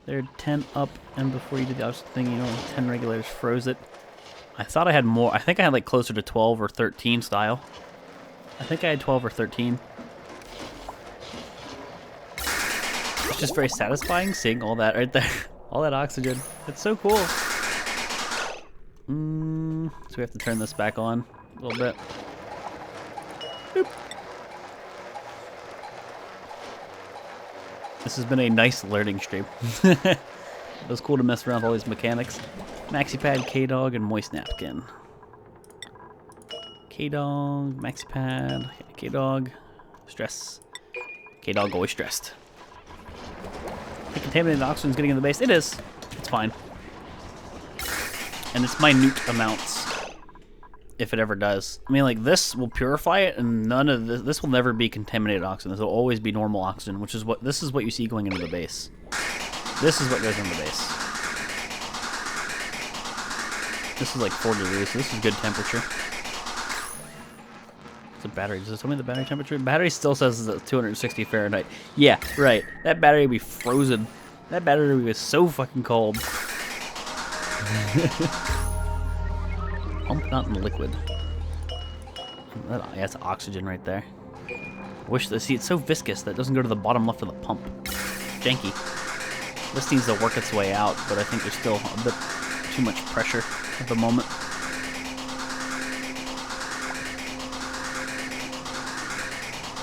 They're 10 up, and before you did the opposite thing, you know, 10 regulators froze it. I thought I had more. I think I had like closer to 12 or 13 style. I think I had 12 or 13. It's just very satisfying seeing all that right there. All that oxygen. It's so cool. So we have to turn this back on a little bit. Boop. This has been a nice learning stream. It was cool to mess around with all these mechanics. Maxi pad, K-Dog, and moist napkin. K-Dog, maxi pad, K-Dog, stress. K-Dog always stressed. The contaminated oxygen is getting in the base. It is. It's fine. And it's minute amounts, if it ever does. I mean, like, this will purify it, and none of this will never be contaminated oxygen. This will always be normal oxygen, which is what this is what you see going into the base. This is what goes into the base. This is like 4 degrees, so this is good temperature. The battery, does it tell me the battery temperature? Battery still says it's at 260 Fahrenheit. Yeah, right. That battery would be frozen. That battery would be so fucking cold. Pump not in the liquid. That's oxygen right there. See, it's so viscous that it doesn't go to the bottom left of the pump. Janky. This needs to work its way out, but I think there's still a bit too much pressure at the moment.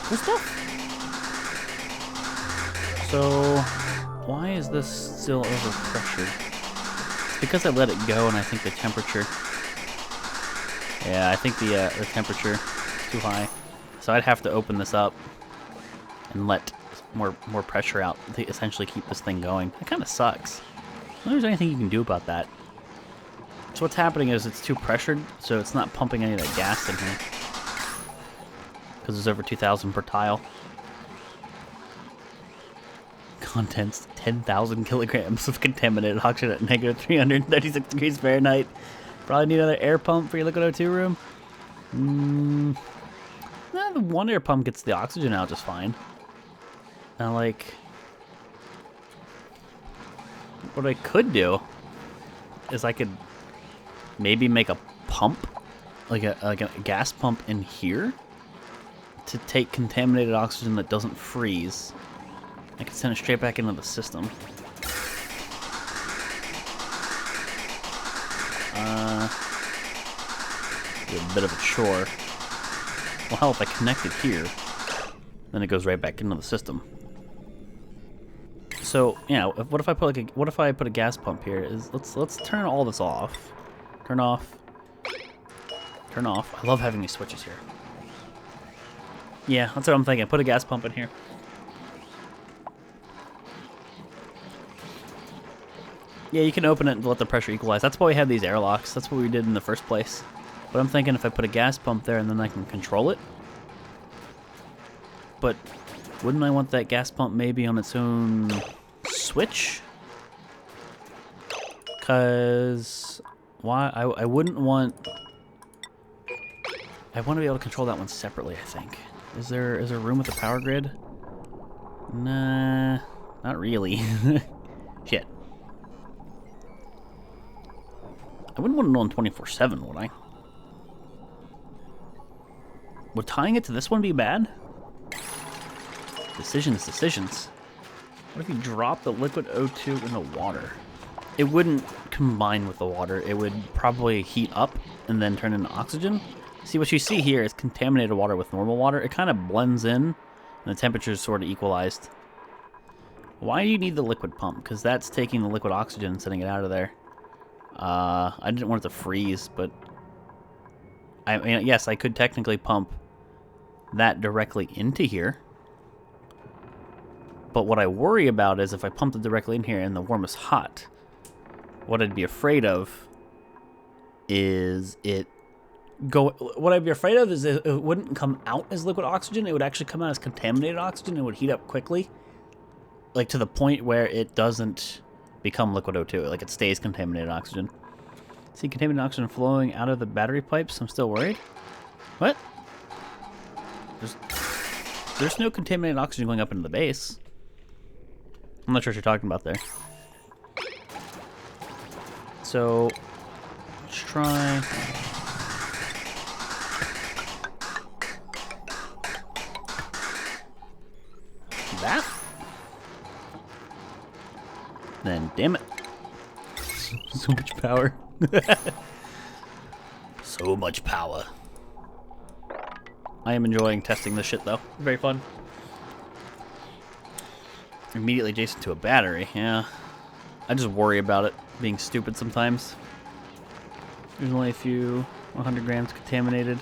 Good stuff. So, why is this still overpressured? It's because I let it go, and I think the temperature. Yeah, I think the temperature is too high. So I'd have to open this up and let more pressure out to essentially keep this thing going. That kind of sucks. I don't think there's anything you can do about that. So what's happening is it's too pressured, so it's not pumping any of the gas in here. Because it's over 2,000 per tile. Contents 10,000 kilograms of contaminated oxygen at negative 336 degrees Fahrenheit. Probably need another air pump for your liquid O2 room. The one air pump gets the oxygen out just fine. Now, like, what I could do is I could maybe make a pump, like a gas pump in here, to take contaminated oxygen that doesn't freeze. I can send it straight back into the system. Be a bit of a chore. Well, hell, if I connect it here, then it goes right back into the system. So, yeah, what if I put a gas pump here? Let's turn all this off. Turn off. Turn off. I love having these switches here. Yeah, that's what I'm thinking. Put a gas pump in here. Yeah, you can open it and let the pressure equalize. That's why we had these airlocks. That's what we did in the first place. But I'm thinking if I put a gas pump there and then I can control it. But wouldn't I want that gas pump maybe on its own switch? Because why? I wouldn't want. I want to be able to control that one separately, I think. Is there room with the power grid? Nah, not really. Shit. I wouldn't want it on 24/7, would I? Would tying it to this one be bad? Decisions. What if you drop the liquid O2 in the water? It wouldn't combine with the water. It would probably heat up and then turn into oxygen. See, what you see here is contaminated water with normal water. It kind of blends in, and the temperature is sort of equalized. Why do you need the liquid pump? Because that's taking the liquid oxygen and sending it out of there. I didn't want it to freeze, but I mean, yes, I could technically pump that directly into here. But what I worry about is if I pumped it directly in here and the worm is hot, what I'd be afraid of is it wouldn't come out as liquid oxygen. It would actually come out as contaminated oxygen and would heat up quickly. Like to the point where it doesn't become liquid O2. Like it stays contaminated oxygen. See contaminated oxygen flowing out of the battery pipes? I'm still worried. What? There's no contaminated oxygen going up into the base. I'm not sure what you're talking about there. So, let's try... that? Then, damn it. So much power. So much power. I am enjoying testing this shit, though. Very fun. Immediately adjacent to a battery, yeah. I just worry about it being stupid sometimes. There's only a few 100 grams contaminated,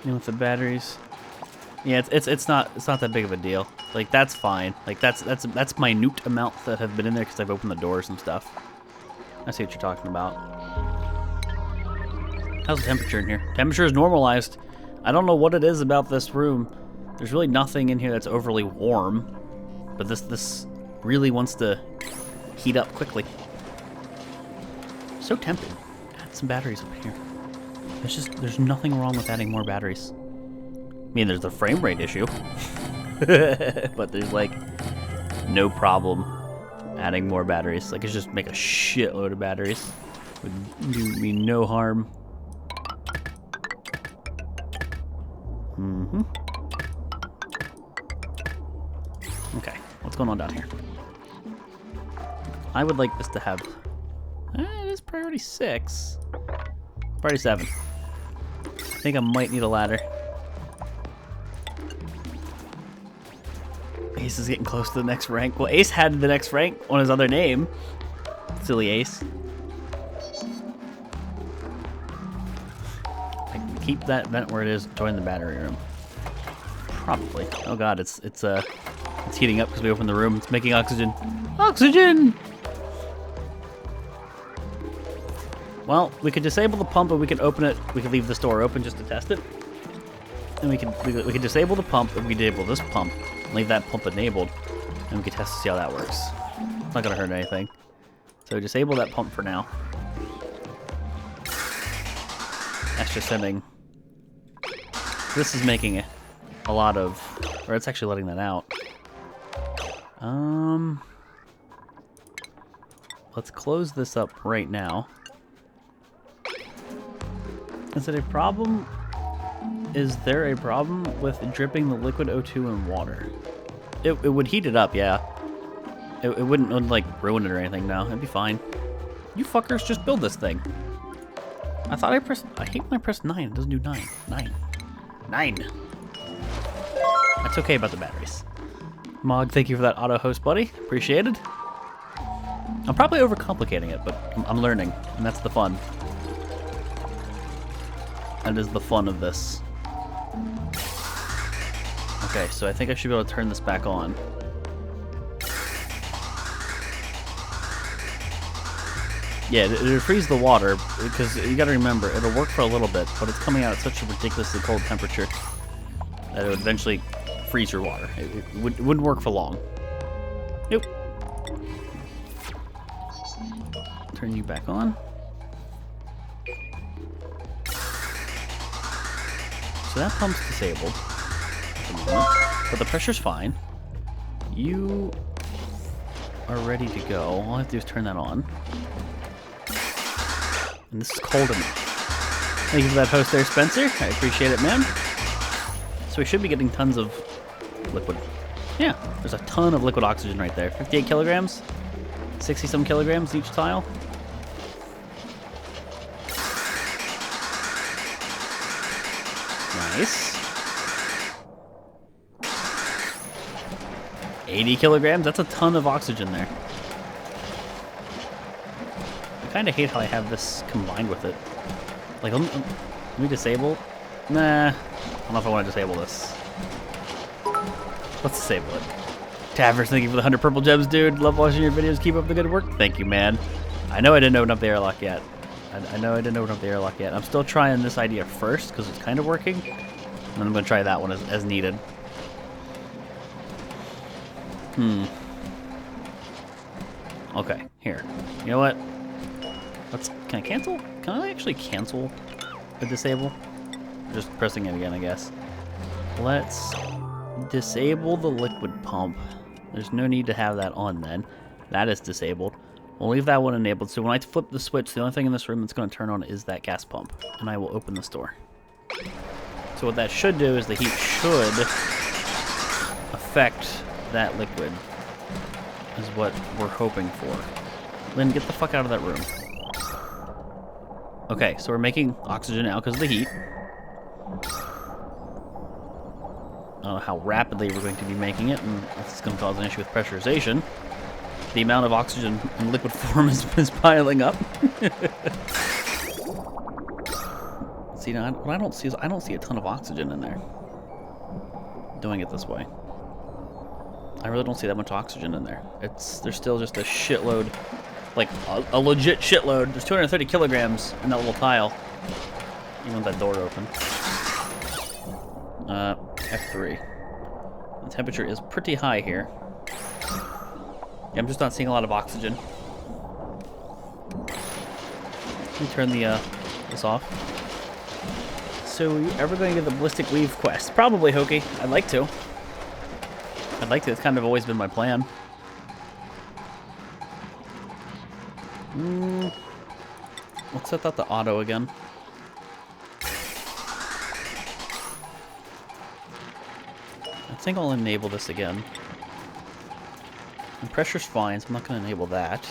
even with the batteries. Yeah, it's not that big of a deal. Like, that's fine. Like, that's minute amounts that have been in there because I've opened the doors and stuff. I see what you're talking about. How's the temperature in here? Temperature is normalized. I don't know what it is about this room. There's really nothing in here that's overly warm, but this really wants to heat up quickly. So tempted. Add some batteries up here. There's nothing wrong with adding more batteries. I mean, there's the frame rate issue, but there's like no problem adding more batteries. Like, it's just make a shitload of batteries. Would do me no harm. Mm-hmm. Okay, what's going on down here? I would like this to have... it is priority 6. Priority 7. I think I might need a ladder. Ace is getting close to the next rank. Well, Ace had the next rank on his other name. Silly Ace. I can keep that vent where it is, join the battery room. Probably. Oh god, it's heating up because we opened the room. It's making oxygen. Oxygen! Well, we could disable the pump, and we could open it. We could leave this door open just to test it. And we could disable the pump, and we could disable this pump, and leave that pump enabled, and we could test to see how that works. It's not gonna hurt anything. So disable that pump for now. That's just sending. This is making a lot of, or it's actually letting that out. Let's close this up right now. Is it a problem? Is there a problem with dripping the liquid O2 in water? It would heat it up, yeah. It wouldn't like ruin it or anything. No, it'd be fine. You fuckers just build this thing. I thought I hate when I press 9. It doesn't do 9. 9. That's okay about the batteries. Mog, thank you for that auto host, buddy. Appreciated. I'm probably overcomplicating it, but I'm learning, and that's the fun. That is the fun of this. Okay, so I think I should be able to turn this back on. Yeah, it'll freeze the water, because you gotta remember, it'll work for a little bit, but it's coming out at such a ridiculously cold temperature that it would eventually freeze your water. It wouldn't work for long. Nope. Turn you back on. So that pump's disabled at the moment, but the pressure's fine. You are ready to go. All I have to do is turn that on. And this is cold enough. Thank you for that host there, Spencer. I appreciate it, man. So we should be getting tons of liquid. Yeah, there's a ton of liquid oxygen right there. 58 kilograms, 60-some kilograms each tile. Nice. 80 kilograms, that's a ton of oxygen there. I kind of hate how I have this combined with it. Like, let me disable? Nah, I don't know if I want to disable this. Let's disable it. Tavers, thank you for the 100 purple gems, dude. Love watching your videos. Keep up the good work. Thank you, man. I know I didn't open up the airlock yet. I'm still trying this idea first because it's kind of working. And then I'm going to try that one as needed. Okay, here. You know what? Can I cancel? Can I actually cancel the disable? Just pressing it again, I guess. Let's disable the liquid pump. There's no need to have that on then. That is disabled. We'll leave that one enabled. So when I flip the switch, the only thing in this room that's going to turn on is that gas pump. And I will open this door. So what that should do is the heat should affect that liquid. Is what we're hoping for. Lynn, get the fuck out of that room. Okay, so we're making oxygen now because of the heat. I don't know how rapidly we're going to be making it, and this is going to cause an issue with pressurization. The amount of oxygen in liquid form is piling up. See, now what I don't see is I don't see a ton of oxygen in there. Doing it this way, I really don't see that much oxygen in there. There's still just a shitload, like a legit shitload. There's 230 kilograms in that little tile. You want that door open? F3. The temperature is pretty high here. Yeah, I'm just not seeing a lot of oxygen. Let me turn this off. So, are you ever going to get the Ballistic Weave quest? Probably, Hokey. I'd like to. It's kind of always been my plan. Let's set that to auto again. I think I'll enable this again. And pressure's fine, so I'm not going to enable that.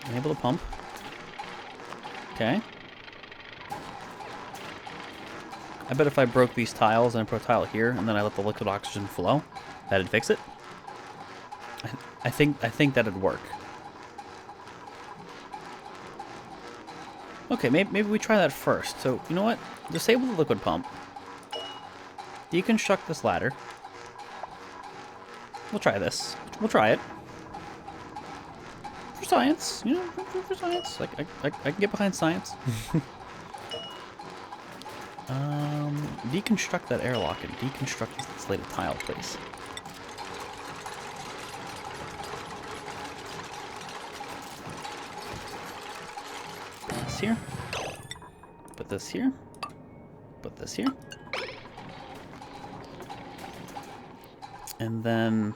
Enable the pump. Okay. I bet if I broke these tiles and I put a tile here, and then I let the liquid oxygen flow, that'd fix it. I think that'd work. Okay, maybe we try that first. So, you know what? Disable the liquid pump. Deconstruct this ladder. We'll try this. We'll try it. For science. You know, for science. Like, I can get behind science. Deconstruct that airlock and deconstruct this slated tile, please. Put this here. Put this here. Put this here. And then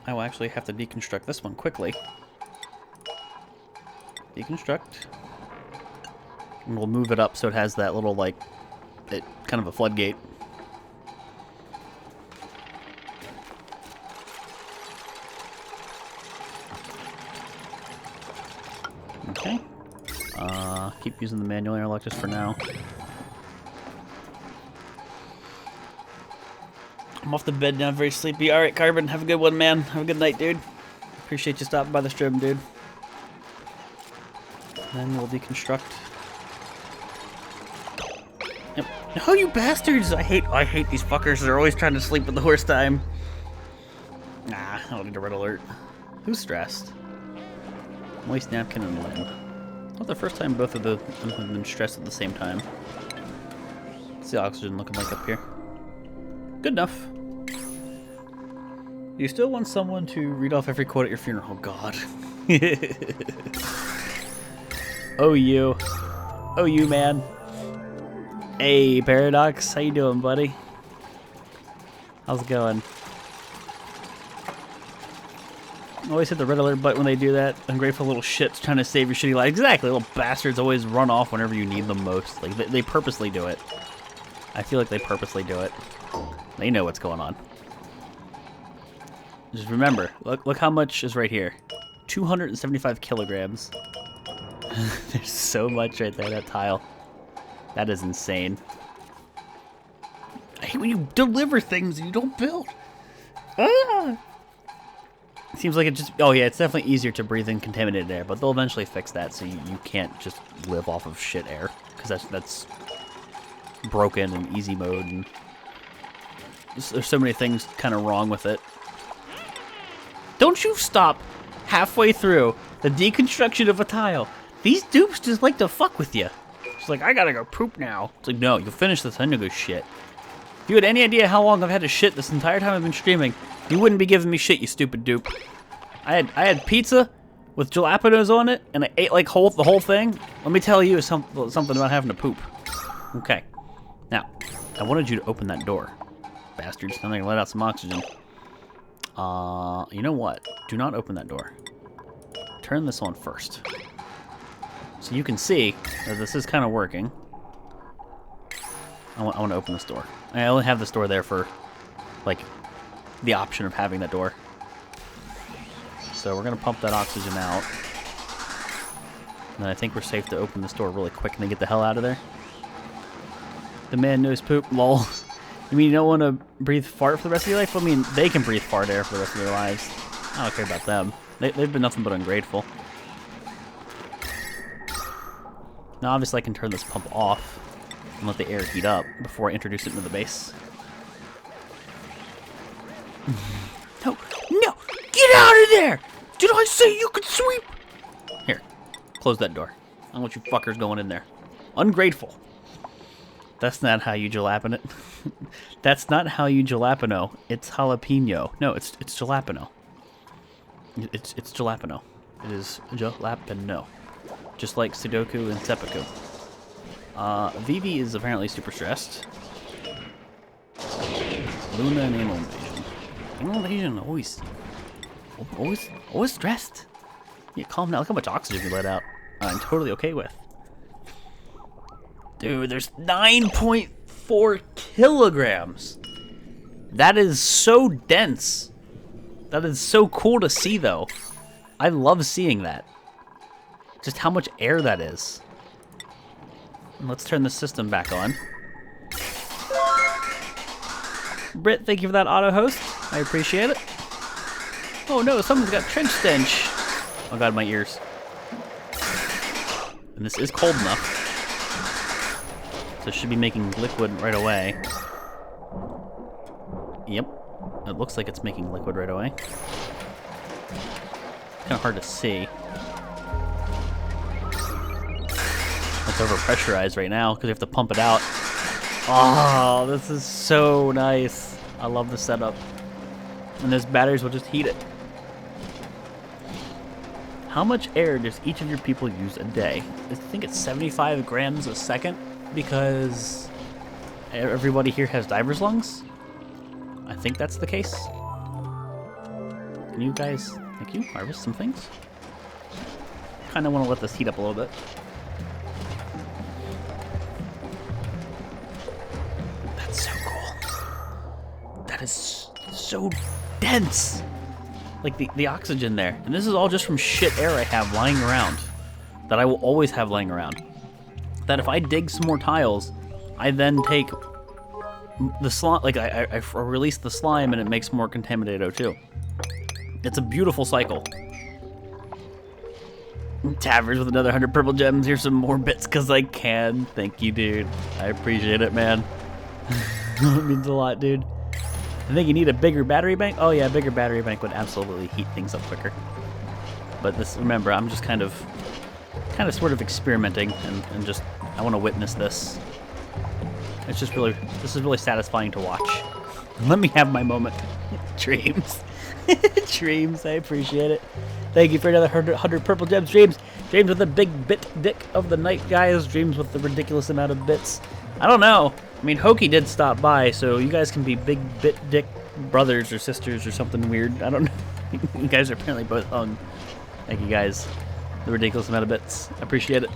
I will actually have to deconstruct this one quickly. Deconstruct. And we'll move it up so it has that little, like, kind of a floodgate. Okay. Keep using the manual airlock just for now. I'm off the bed now, very sleepy. Alright, Carbon, have a good one, man. Have a good night, dude. Appreciate you stopping by the stream, dude. Then we'll deconstruct. Yep. No, you bastards! I hate these fuckers. They're always trying to sleep at the worst time. Nah, I don't need a red alert. Who's stressed? Moist napkin and Lynn. Not the first time both of them have been stressed at the same time. What's the oxygen looking like up here? Good enough. You still want someone to read off every quote at your funeral? Oh, God. Oh, you. Oh, you, man. Hey, Paradox. How you doing, buddy? How's it going? Always hit the red alert button when they do that. Ungrateful little shits trying to save your shitty life. Exactly. Little bastards always run off whenever you need them most. Like, they purposely do it. I feel like they purposely do it. They know what's going on. Just remember, look how much is right here. 275 kilograms. There's so much right there, that tile. That is insane. I hate when you deliver things and you don't build. Ah! Seems like it just... Oh yeah, it's definitely easier to breathe in contaminated air, but they'll eventually fix that so you can't just live off of shit air. Because that's broken in easy mode, and there's so many things kind of wrong with it. Don't you stop halfway through the deconstruction of a tile. These dupes just like to fuck with you. It's like, I gotta go poop now. It's like, no, you'll finish this, I'm gonna go shit. If you had any idea how long I've had to shit this entire time I've been streaming, you wouldn't be giving me shit, you stupid dupe. I had pizza with jalapenos on it, and I ate like the whole thing. Let me tell you something about having to poop. Okay. Now, I wanted you to open that door. Bastards. I'm gonna let out some oxygen. You know what? Do not open that door. Turn this on first. So you can see that this is kind of working. I want to open this door. I only have this door there for, like, the option of having that door. So we're going to pump that oxygen out. And I think we're safe to open this door really quick and then get the hell out of there. The man knows poop, lol. You mean you don't want to breathe fart for the rest of your life? I mean, they can breathe fart air for the rest of their lives. I don't care about them. They've been nothing but ungrateful. Now, obviously, I can turn this pump off and let the air heat up before I introduce it into the base. No, no! Get out of there! Did I say you could sweep? Here, close that door. I don't want you fuckers going in there. Ungrateful. That's not how you jalapeno it. That's not how you jalapeno. It's jalapeno. No, it's jalapeno. It's jalapeno. It is jalapeno. Just like Sudoku and Seppuku. Vivi is apparently super stressed. Luna and Animal Invasion. Animal Invasion always stressed. Yeah, calm down. Look how much oxygen we let out. I'm totally okay with. Dude, there's 9.4 kilograms. That is so dense. That is so cool to see, though. I love seeing that. Just how much air that is. And let's turn the system back on. Britt, thank you for that auto host. I appreciate it. Oh no, someone's got trench stench. Oh god, my ears. And this is cold enough. So it should be making liquid right away. Yep. It looks like it's making liquid right away. Kind of hard to see. It's overpressurized right now because we have to pump it out. Oh, this is so nice. I love the setup. And those batteries will just heat it. How much air does each of your people use a day? I think it's 75 grams a second because everybody here has diver's lungs. I think that's the case. Can you guys, thank you, harvest some things? Kind of want to let this heat up a little bit. That's so cool. That is so dense. Like the oxygen there. And this is all just from shit air I have lying around. That I will always have lying around. That if I dig some more tiles, I then take the slime, like I release the slime and it makes more contaminated O2. It's a beautiful cycle. Taverns with another 100 purple gems. Here's some more bits because I can. Thank you, dude. I appreciate it, man. It means a lot, dude. I think you need a bigger battery bank. Oh yeah, a bigger battery bank would absolutely heat things up quicker. But this, remember, I'm just kind of sort of experimenting and just, I want to witness this. It's just really, this is really satisfying to watch. Let me have my moment. Dreams. Dreams, I appreciate it. Thank you for another 100 purple gems. Dreams with the big bit dick of the night, guys. Dreams with the ridiculous amount of bits. I don't know. I mean, Hokey did stop by, so you guys can be big bit dick brothers or sisters or something weird. I don't know. You guys are apparently both hung. Thank you guys. The ridiculous amount of bits. I appreciate it.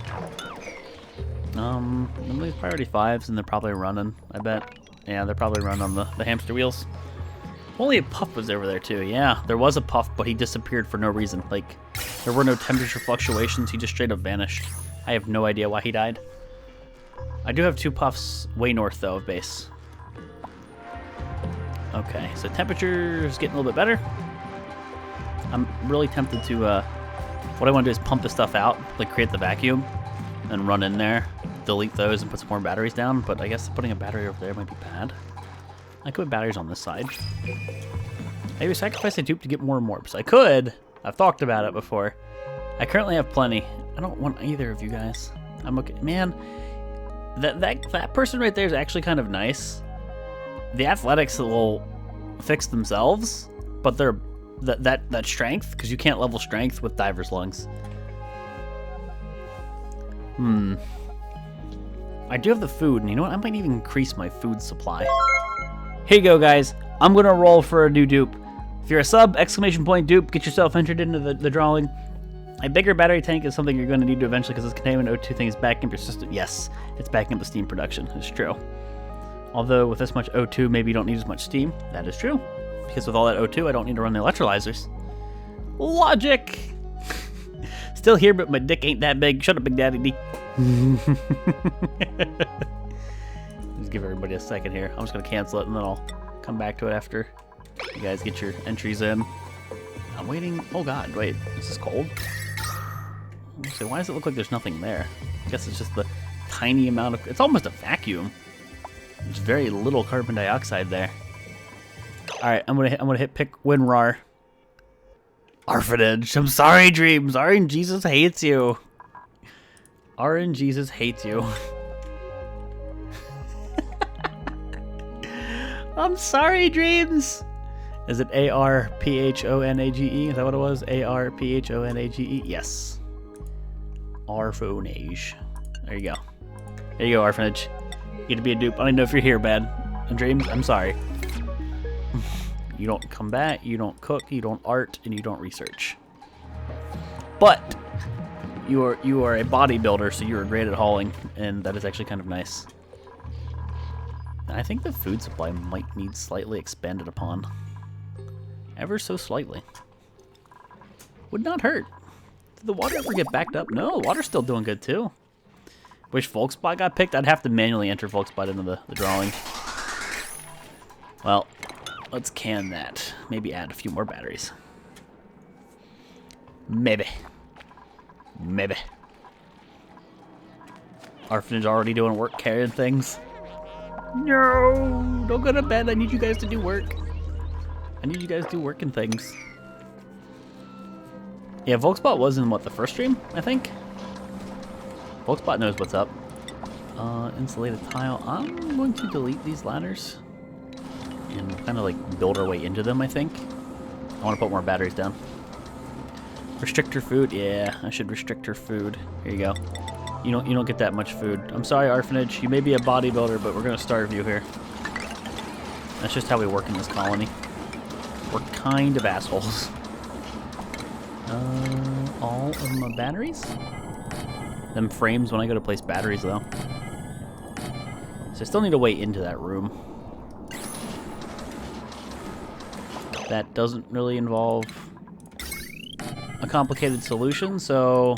These priority 5s, and they're probably running, I bet. Yeah, they're probably running on the hamster wheels. Only a Puff was over there too. Yeah, there was a Puff, but he disappeared for no reason. Like, there were no temperature fluctuations. He just straight up vanished. I have no idea why he died. I do have 2 Puffs way north, though, of base. Okay, so temperature is getting a little bit better. I'm really tempted to, what I want to do is pump this stuff out, like create the vacuum, and run in there, delete those, and put some more batteries down, but I guess putting a battery over there might be bad. I could put batteries on this side. Maybe sacrifice a dupe to get more and more. I could. I've talked about it before. I currently have plenty. I don't want either of you guys. I'm okay. Man, that person right there is actually kind of nice. The athletics will fix themselves, but they're that strength, because you can't level strength with diver's lungs. I do have the food, and you know what? I might even increase my food supply. Here you go, guys. I'm gonna roll for a new dupe. If you're a sub, exclamation point dupe, get yourself entered into the drawing. A bigger battery tank is something you're going to need to eventually, because this containment O2 thing is backing up your system. Yes, it's backing up the steam production. It's true. Although with this much O2, maybe you don't need as much steam. That is true. Because with all that O2, I don't need to run the electrolyzers. Logic! Still here, but my dick ain't that big. Shut up, Big Daddy D. Just give everybody a second here. I'm just going to cancel it, and then I'll come back to it after you guys get your entries in. I'm waiting. Oh, God. Wait. Is this cold? So why does it look like there's nothing there? I guess it's just the tiny amount of... It's almost a vacuum. There's very little carbon dioxide there. All right, I'm gonna hit pick WinRAR. Orphanage. I'm sorry, Dreams. RNGesus hates you. RNGesus hates you. I'm sorry, Dreams. Is it ARPHONAGE? Is that what it was? ARPHONAGE? Yes. Orphanage. There you go. There you go, Orphanage. You get to be a dupe. I don't even know if you're here, bad. And Dreams, I'm sorry. You don't combat, you don't cook, you don't art, and you don't research. But you are a bodybuilder, so you are great at hauling, and that is actually kind of nice. I think the food supply might need slightly expanded upon. Ever so slightly. Would not hurt. Did the water ever get backed up? No, the water's still doing good too. Wish Volxbot got picked? I'd have to manually enter Volxbot into the drawing. Well, let's can that. Maybe add a few more batteries. Maybe. Maybe. Orphanage already doing work, carrying things. No! Don't go to bed. I need you guys to do work. I need you guys to do work and things. Yeah, Volxbot was in, what, the first stream, I think? Volxbot knows what's up. Insulated tile. I'm going to delete these ladders. And kind of like build our way into them, I think. I want to put more batteries down. Restrictor food. Yeah, I should restrict her food. Here you go. You don't get that much food. I'm sorry, Orphanage. You may be a bodybuilder, but we're gonna starve you here. That's just how we work in this colony. We're kind of assholes. All of my batteries? Them frames when I go to place batteries, though. So I still need to wait into that room. That doesn't really involve a complicated solution, so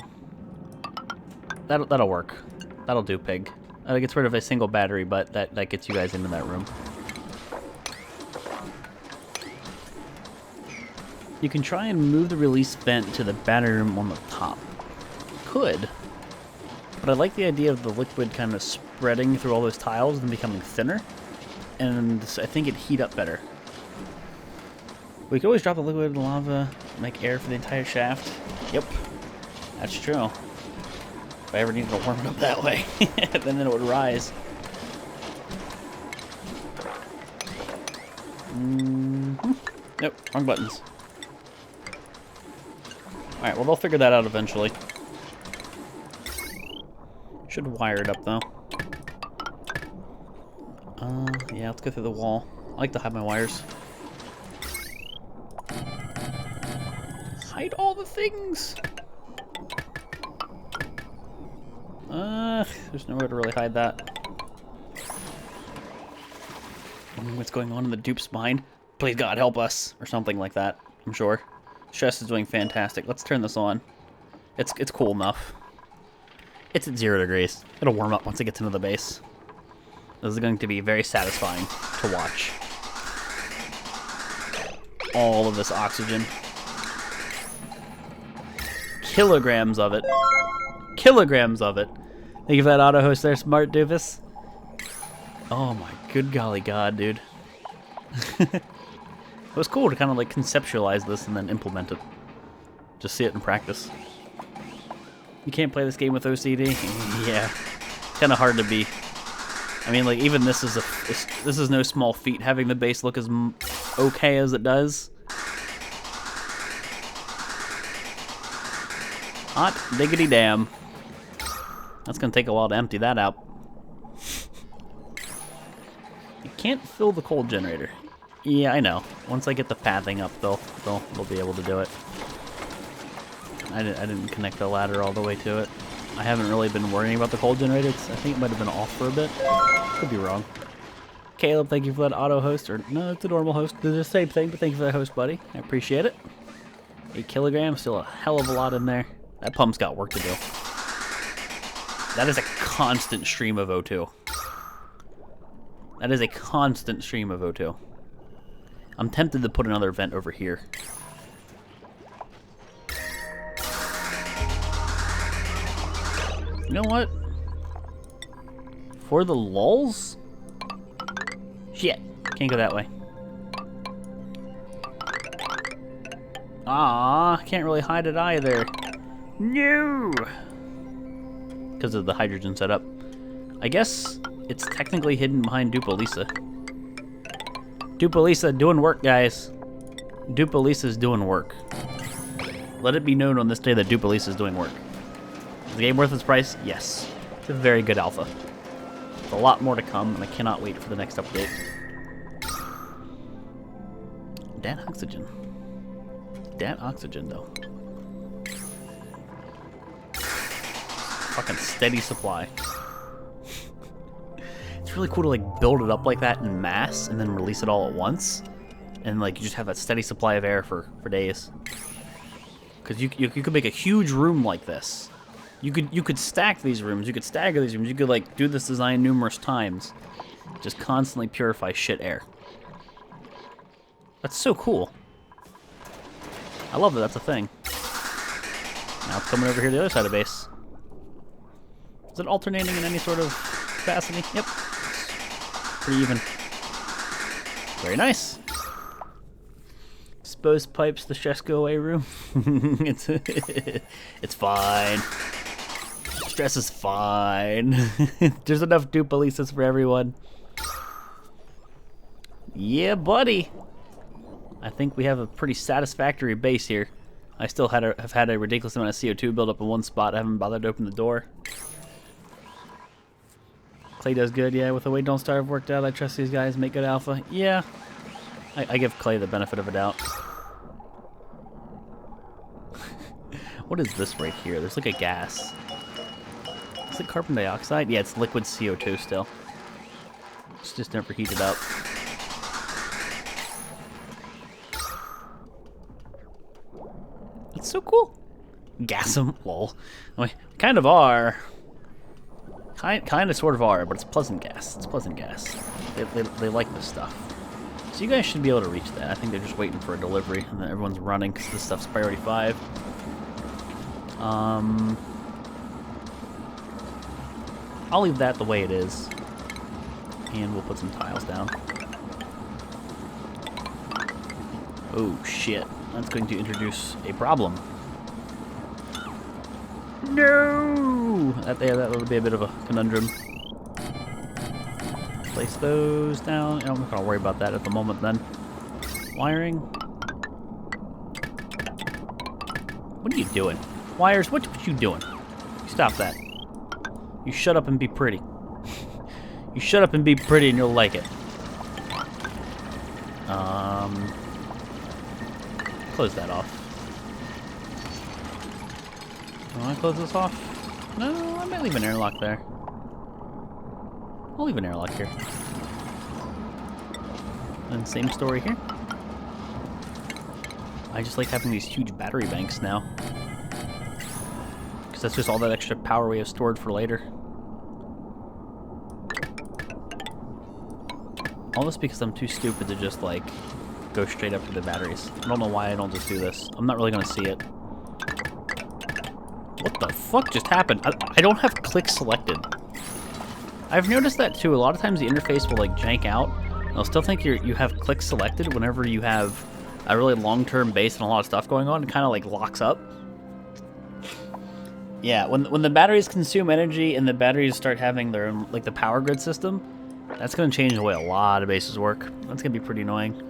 that'll work. That'll do, Pig. That gets rid of a single battery, but that gets you guys into that room. You can try and move the release vent to the battery room on the top. Could. But I like the idea of the liquid kind of spreading through all those tiles and becoming thinner. And I think it'd heat up better. We could always drop the liquid in the lava, make air for the entire shaft. Yep. That's true. If I ever needed to warm it up that way, then it would rise. Nope, wrong buttons. Alright, well, they'll figure that out eventually. Should wire it up, though. Yeah, let's go through the wall. I like to hide my wires. Hide all the things! There's nowhere to really hide that. What's going on in the dupe's spine? Please God, help us! Or something like that, I'm sure. Stress is doing fantastic. Let's turn this on. It's cool enough. It's at 0 degrees. It'll warm up once it gets into the base. This is going to be very satisfying to watch. All of this oxygen. Kilograms of it. Kilograms of it. Thank you for that auto host there, smart doofus. Oh my good golly god, dude. It was cool to kind of like conceptualize this and then implement it. Just see it in practice. You can't play this game with OCD? Yeah. Kind of hard to be. I mean, like, even this is no small feat, having the base look as okay as it does. Hot diggity damn. That's gonna take a while to empty that out. You can't fill the coal generator. Yeah, I know. Once I get the pathing up, they'll be able to do it. I didn't connect the ladder all the way to it. I haven't really been worrying about the coal generator. I think it might have been off for a bit. Could be wrong. Caleb, thank you for that auto host. Or no, it's a normal host. They're the same thing, but thank you for that host, buddy. I appreciate it. 8 kilograms, still a hell of a lot in there. That pump's got work to do. That is a constant stream of O2. That is a constant stream of O2. I'm tempted to put another vent over here. You know what? For the lulz? Shit. Can't go that way. Ah, can't really hide it either. No! Because of the hydrogen setup. I guess it's technically hidden behind Dupalisa. Dupalisa doing work, guys. Dupalisa's doing work. Let it be known on this day that Dupalisa is doing work. Is the game worth its price? Yes. It's a very good alpha. There's a lot more to come, and I cannot wait for the next update. Dat oxygen. Dat oxygen, though. Fucking steady supply. It's really cool to like build it up like that in mass and then release it all at once, and like you just have that steady supply of air for days. Because you could make a huge room like this. You could stack these rooms. You could stagger these rooms. You could like do this design numerous times. Just constantly purify shit air. That's so cool. I love that that's a thing. Now it's coming over here to the other side of base. Is it alternating in any sort of capacity? Yep. Pretty even. Very nice. Exposed pipes, the stress go away room. It's fine. Stress is fine. There's enough Dupalisas for everyone. Yeah, buddy. I think we have a pretty satisfactory base here. I still have had a ridiculous amount of CO2 build up in one spot. I haven't bothered to open the door. Klei does good, yeah. With the way Don't Starve worked out, I trust these guys make good alpha. Yeah. I give Klei the benefit of a doubt. What is this right here? There's like a gas. Is it carbon dioxide? Yeah, it's liquid CO2 still. It's just never heated up. It's so cool. Gas them, lol. I mean, kind of are. Kind of, sort of are, but it's pleasant gas. It's pleasant gas. They like this stuff. So you guys should be able to reach that. I think they're just waiting for a delivery, and then everyone's running because this stuff's priority 5. I'll leave that the way it is, and we'll put some tiles down. Oh shit! That's going to introduce a problem. No! That would be a bit of a conundrum. Place those down. I'm not gonna worry about that at the moment then. Wiring. What are you doing? Wires, what you doing? Stop that. You shut up and be pretty. You shut up and be pretty and you'll like it. Close that off. Do I want to close this off? No, I might leave an airlock there. I'll leave an airlock here. And same story here. I just like having these huge battery banks now. Because that's just all that extra power we have stored for later. All this because I'm too stupid to just like go straight up to the batteries. I don't know why I don't just do this. I'm not really going to see it. What the fuck just happened? I don't have click selected. I've noticed that too. A lot of times the interface will like jank out. I'll still think you have click selected whenever you have a really long-term base and a lot of stuff going on. It kind of like locks up. Yeah, when the batteries consume energy and the batteries start having their own, like the power grid system, that's going to change the way a lot of bases work. That's going to be pretty annoying.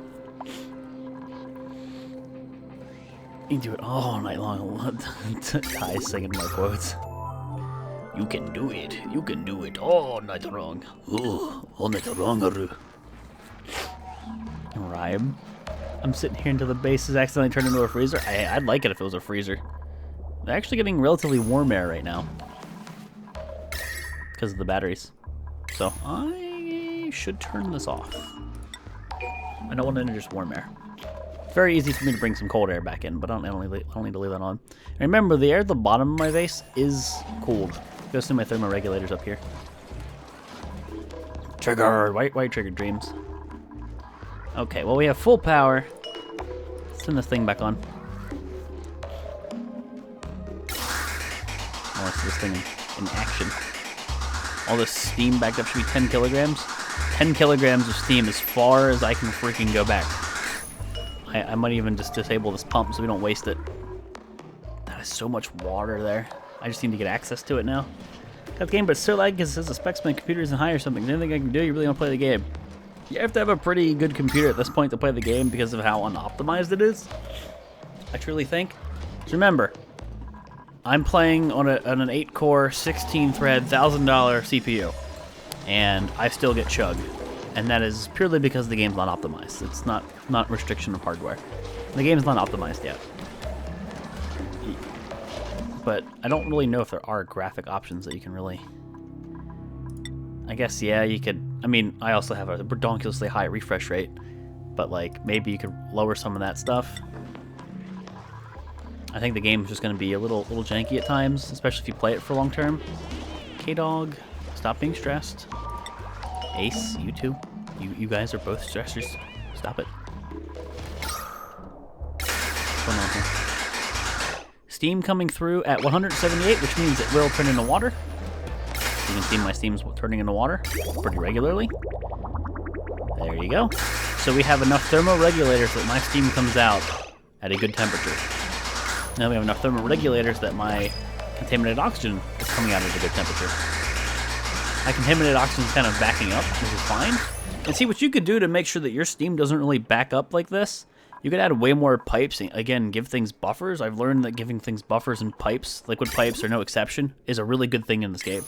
You do it all night long. Ty singing my quotes. You can do it. You can do it all night long. Ooh, all night long. Right. I'm sitting here until the base is accidentally turned into a freezer. I'd like it if it was a freezer. They're actually getting relatively warm air right now because of the batteries. So I should turn this off. I don't want to enter just warm air. It's very easy for me to bring some cold air back in, but I don't need to leave that on. And remember, the air at the bottom of my base is cooled. Go see my thermoregulators up here. Triggered! White triggered dreams. Okay, well we have full power. Let's turn this thing back on. Oh, let's see this thing in action. All this steam backed up should be 10 kilograms. 10 kilograms of steam as far as I can freaking go back. I might even just disable this pump so we don't waste it. That is so much water there. I just need to get access to it now. Got the game, but it's so laggy because it says the specs of my computer isn't high or something. Is there anything I can do? You really want to play the game? You have to have a pretty good computer at this point to play the game because of how unoptimized it is. I truly think. Just remember, I'm playing on an 8-core, 16-thread, $1,000 CPU, and I still get chugged. And that is purely because the game's not optimized. It's not restriction of hardware. The game's not optimized yet. But I don't really know if there are graphic options that you can really... I guess, yeah, you could... I mean, I also have a ridiculously high refresh rate, but, like, maybe you could lower some of that stuff. I think the game's just going to be a little janky at times, especially if you play it for long term. K-Dog, stop being stressed. Ace, you too. You guys are both stressors. Stop it. What's going on here? Steam coming through at 178, which means it will turn into water. You can see my steam's turning into water pretty regularly. There you go. So we have enough thermoregulators that my steam comes out at a good temperature. Now we have enough thermoregulators that my contaminated oxygen is coming out at a good temperature. My contaminated oxygen is kind of backing up, which is fine. And see, what you could do to make sure that your steam doesn't really back up like this, you could add way more pipes and, again, give things buffers. I've learned that giving things buffers and pipes, liquid pipes are no exception, is a really good thing in this game.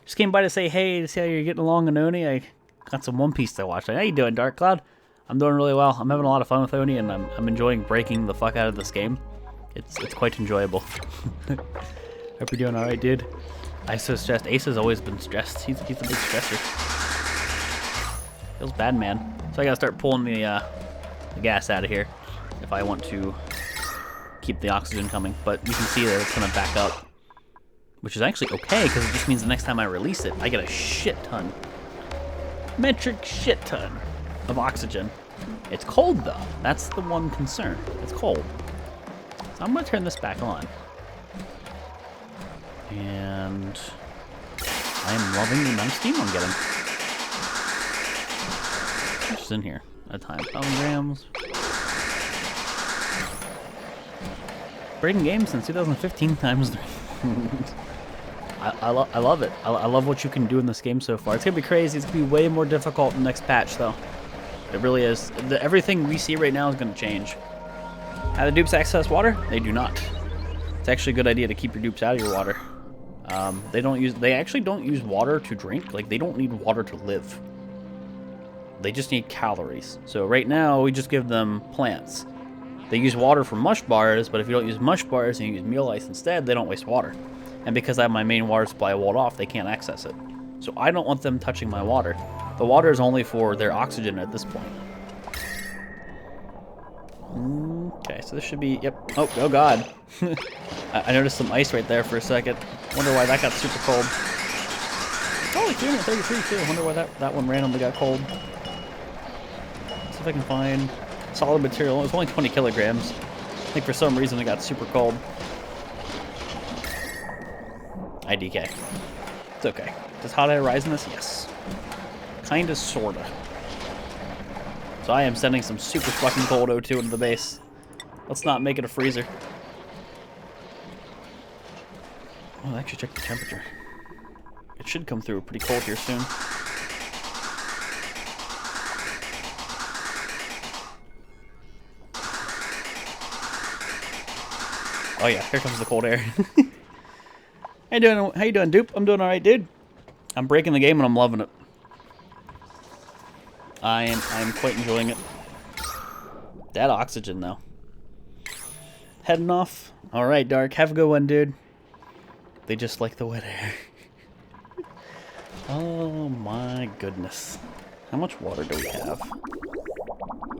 Just came by to say, hey, to see how you're getting along, Oni. I got some One Piece to watch. How you doing, Dark Cloud? I'm doing really well. I'm having a lot of fun with Oni, and I'm enjoying breaking the fuck out of this game. It's quite enjoyable. Hope you're doing all right, dude. I'm so stressed. Ace has always been stressed. He's a big stressor. Feels bad, man. So I gotta start pulling the gas out of here if I want to keep the oxygen coming. But you can see that it's gonna back up, which is actually okay because it just means the next time I release it, I get a shit ton, metric shit ton of oxygen. It's cold though. That's the one concern. It's cold. So I'm gonna turn this back on. And I am loving the amount of steam I'm getting. How much is in here at a time? 1,000 grams. Breaking games since 2015 times 3. I love it. I love what you can do in this game so far. It's gonna be crazy. It's gonna be way more difficult in the next patch, though. It really is. Everything we see right now is gonna change. How do dupes access water? They do not. It's actually a good idea to keep your dupes out of your water. They actually don't use water to drink. Like, they don't need water to live. They just need calories. So right now, we just give them plants. They use water for mush bars, but if you don't use mush bars and you use meal ice instead, they don't waste water. And because I have my main water supply walled off, they can't access it. So I don't want them touching my water. The water is only for their oxygen at this point. Okay, so this should be, yep. Oh God. I noticed some ice right there for a second. Wonder why that got super cold. Holy, 333 too. Wonder why that one randomly got cold. See if I can find solid material. It was only 20 kilograms. I think for some reason it got super cold. IDK. It's okay. Does hot air rise in this? Yes. Kinda, sorta. So I am sending some super fucking cold O2 into the base. Let's not make it a freezer. Oh, I actually checked the temperature. It should come through pretty cold here soon. Oh yeah, here comes the cold air. How you doing? How you doing, Dupe? I'm doing all right, dude. I'm breaking the game and I'm loving it. I am quite enjoying it. That oxygen though. Heading off. All right, Dark. Have a good one, dude. They just like the wet air. Oh my goodness. How much water do we have?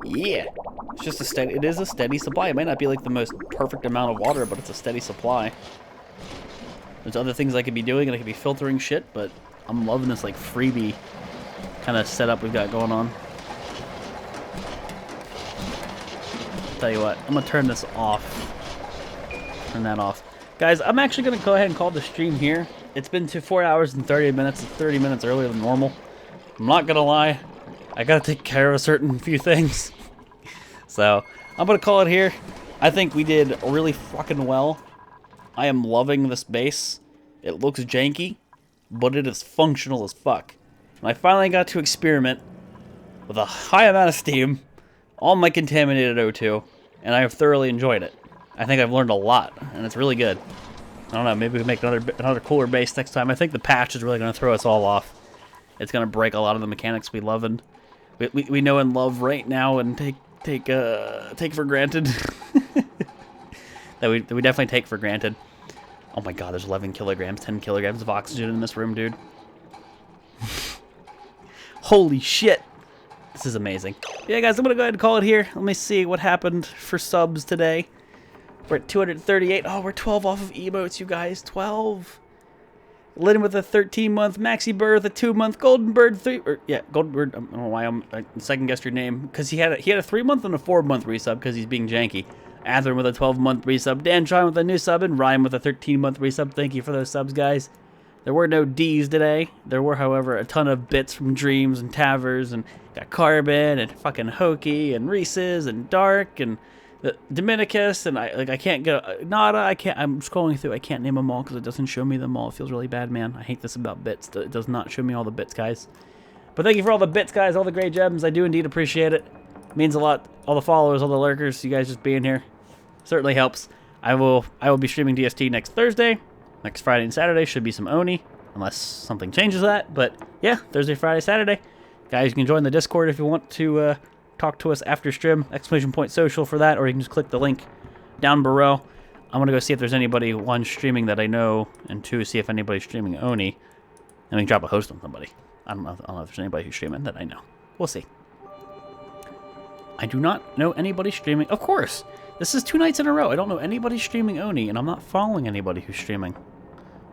Yeah. It's just a steady. It is a steady supply. It might not be like the most perfect amount of water, but it's a steady supply. There's other things I could be doing, and I could be filtering shit, but I'm loving this like freebie kind of setup we've got going on. Tell you what, I'm gonna turn this off. Turn that off. Guys, I'm actually gonna go ahead and call the stream here. It's been to 4 hours and 30 minutes. It's 30 minutes earlier than normal. I'm not gonna lie. I gotta take care of a certain few things. So, I'm gonna call it here. I think we did really fucking well. I am loving this base. It looks janky, but it is functional as fuck. And I finally got to experiment with a high amount of steam on my contaminated O2, and I have thoroughly enjoyed it. I think I've learned a lot, and it's really good. I don't know, maybe we make another cooler base next time. I think the patch is really going to throw us all off. It's going to break a lot of the mechanics we love and we know and love right now, and take for granted. that we definitely take for granted. Oh my god, there's 11 kilograms, 10 kilograms of oxygen in this room, dude. Holy shit. This is amazing. Yeah, guys, I'm going to go ahead and call it here. Let me see what happened for subs today. We're at 238. Oh, we're 12 off of emotes, you guys. 12. Lynn with a 13-month, Maxi Bird with a 2-month, Golden Bird 3. Yeah, Golden Bird. I don't know why I second-guessed your name, because he had a 3-month and a 4-month resub because he's being janky. Atherin with a 12-month resub, Dan John with a new sub, and Ryan with a 13-month resub. Thank you for those subs, guys. There were no D's today. There were, however, a ton of bits from Dreams and Tavers, and got Carbon and fucking Hokey and Reese's and Dark and the Dominicus, and I can't go Nada. I'm scrolling through. I can't name them all because it doesn't show me them all. It feels really bad, man. I hate this about bits. It does not show me all the bits, guys. But thank you for all the bits, guys. All the great gems. I do indeed appreciate it. It means a lot. All the followers, all the lurkers, you guys just being here certainly helps. I will be streaming DST next Thursday. Next Friday and Saturday should be some Oni, unless something changes that. But yeah, Thursday, Friday, Saturday. Guys, you can join the Discord if you want to talk to us after stream. !social for that, or you can just click the link down below. I'm gonna go see if there's anybody, one, streaming that I know, and two, see if anybody's streaming Oni. And we can drop a host on somebody. I don't know if there's anybody who's streaming that I know. We'll see. I do not know anybody streaming. Of course! This is 2 nights in a row. I don't know anybody streaming Oni, and I'm not following anybody who's streaming.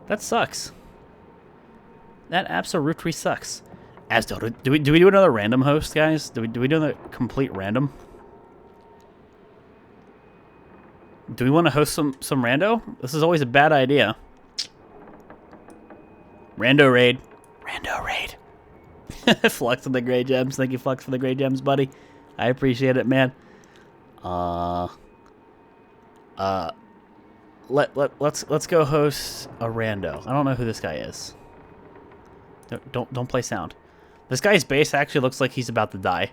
That sucks. That absolutely sucks. Asdale, do we do another random host, guys? Do we do the complete random? Do we want to host some rando? This is always a bad idea. Rando raid. Rando raid. Flux with the gray gems. Thank you, Flux, for the gray gems, buddy. I appreciate it, man. Let's go host a rando. I don't know who this guy is. Don't play sound. This guy's base actually looks like he's about to die.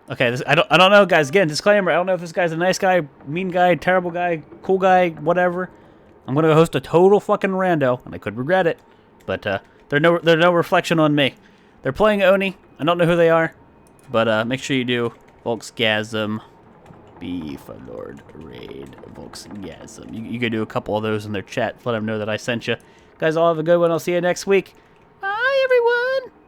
Okay, I don't know, guys. Again, disclaimer. I don't know if this guy's a nice guy, mean guy, terrible guy, cool guy, whatever. I'm gonna host a total fucking rando, and I could regret it, but they're no reflection on me. They're playing Oni. I don't know who they are, but make sure you do Volksgasm, Beef Lord Raid, Volksgasm. You could do a couple of those in their chat. Let them know that I sent you. Guys, all have a good one. I'll see you next week. Bye, everyone.